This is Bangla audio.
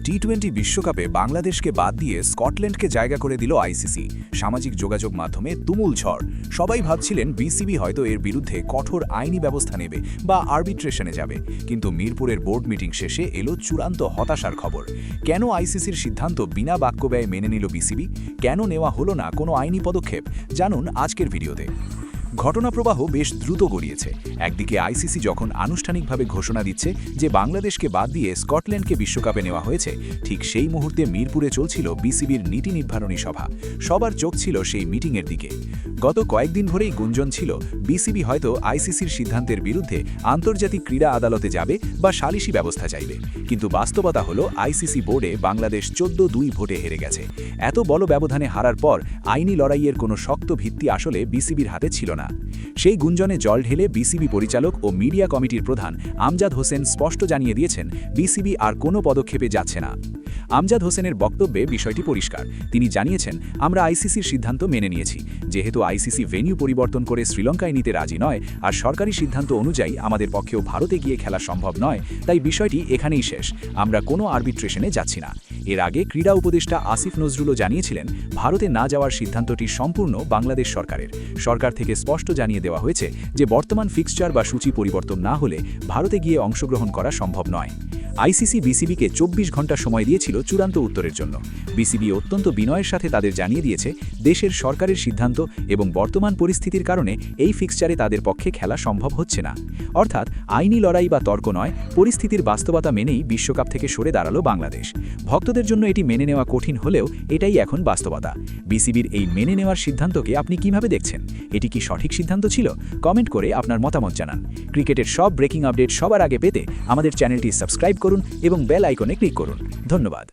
টি-20 বিশ্বকাপে বাংলাদেশকে বাদ দিয়ে স্কটল্যান্ডকে জায়গা করে দিল আইসিসি। সামাজিক যোগাযোগ মাধ্যমে তুমুল ঝড়। সবাই ভাবছিলেন বিসিবি হয়তো এর বিরুদ্ধে কঠোর আইনি ব্যবস্থা নেবে বা আরবিট্রেশনে যাবে, কিন্তু মিরপুরের বোর্ড মিটিং শেষে এলো চূড়ান্ত হতাশার খবর। কেন আইসিসির সিদ্ধান্ত বিনা বাক্যব্যয়ে মেনে নিল বিসিবি? কেন নেওয়া হলো না কোনো আইনি পদক্ষেপ? জানুন আজকের ভিডিওতে। ঘটনাপ্রবাহ বেশ দ্রুত গড়িয়েছে। একদিকে আইসিসি যখন আনুষ্ঠানিকভাবে ঘোষণা দিচ্ছে যে বাংলাদেশকে বাদ দিয়ে স্কটল্যান্ডকে বিশ্বকাপে নেওয়া হয়েছে, ঠিক সেই মুহূর্তে মিরপুরে চলছিল বিসিবির নীতি নির্ধারণী সভা। সবার চোখ ছিল সেই মিটিংয়ের দিকে। গত কয়েকদিন ধরেই গুঞ্জন ছিল বিসিবি হয়তো আইসিসির সিদ্ধান্তের বিরুদ্ধে আন্তর্জাতিক ক্রীড়া আদালতে যাবে বা সালিশি ব্যবস্থা চাইবে, কিন্তু বাস্তবতা হলো আইসিসি বোর্ডে বাংলাদেশ 14-2 ভোটে হেরে গেছে। এত বড় ব্যবধানে হারার পর আইনি লড়াইয়ের কোনো শক্ত ভিত্তি আসলে বিসিবির হাতে ছিল না। সেই গুঞ্জনে জল ঢেলে বিসিবি পরিচালক ও মিডিয়া কমিটির প্রধান আমজাদ হোসেন স্পষ্ট জানিয়ে দিয়েছেন বিসিবি আর কোনো পদক্ষেপে যাচ্ছে না। আমজাদ হোসেনের বক্তব্যে বিষয়টি পরিষ্কার। তিনি জানিয়েছেন, আমরা আইসিসির সিদ্ধান্ত মেনে নিয়েছি। যেহেতু আইসিসি ভেন্যু পরিবর্তন করে শ্রীলঙ্কায় নিতে রাজি নয় আর সরকারি সিদ্ধান্ত অনুযায়ী আমাদের পক্ষেও ভারতে গিয়ে খেলা সম্ভব নয়, তাই বিষয়টি এখানেই শেষ। আমরা কোনো আরবিট্রেশনে যাচ্ছি না। এর আগে ক্রীড়া উপদেষ্টা আসিফ নজরুলও জানিয়েছিলেন, ভারতে না যাওয়ার সিদ্ধান্তটি সম্পূর্ণ বাংলাদেশ সরকারের। সরকার থেকে স্পষ্ট জানিয়ে দেওয়া হয়েছে যে বর্তমান ফিক্সচার বা সূচি পরিবর্তন না হলে ভারতে গিয়ে অংশগ্রহণ করা সম্ভব নয়। আইসিসি বিসিবিকে 24 ঘন্টা সময় দিয়েছিল চূড়ান্ত উত্তরের জন্য। বিসিবি অত্যন্ত বিনয়ের সাথে তাদের জানিয়ে দিয়েছে দেশের সরকারের সিদ্ধান্ত এবং বর্তমান পরিস্থিতির কারণে এই ফিক্সচারে তাদের পক্ষে খেলা সম্ভব হচ্ছে না। অর্থাৎ আইনি লড়াই বা তর্ক নয়, পরিস্থিতির বাস্তবতা মেনেই বিশ্বকাপ থেকে সরে দাঁড়ালো বাংলাদেশ। ভক্তদের জন্য এটি মেনে নেওয়া কঠিন হলেও এটাই এখন বাস্তবতা। বিসিবির এই মেনে নেওয়ার সিদ্ধান্তকে আপনি কিভাবে দেখছেন? এটি কি সঠিক সিদ্ধান্ত ছিল? কমেন্ট করে আপনার মতামত জানান। ক্রিকেটের সব ব্রেকিং আপডেট সবার আগে পেতে আমাদের চ্যানেলটি সাবস্ক্রাইব করুন এবং বেল আইকনে ক্লিক করুন। ধন্যবাদ।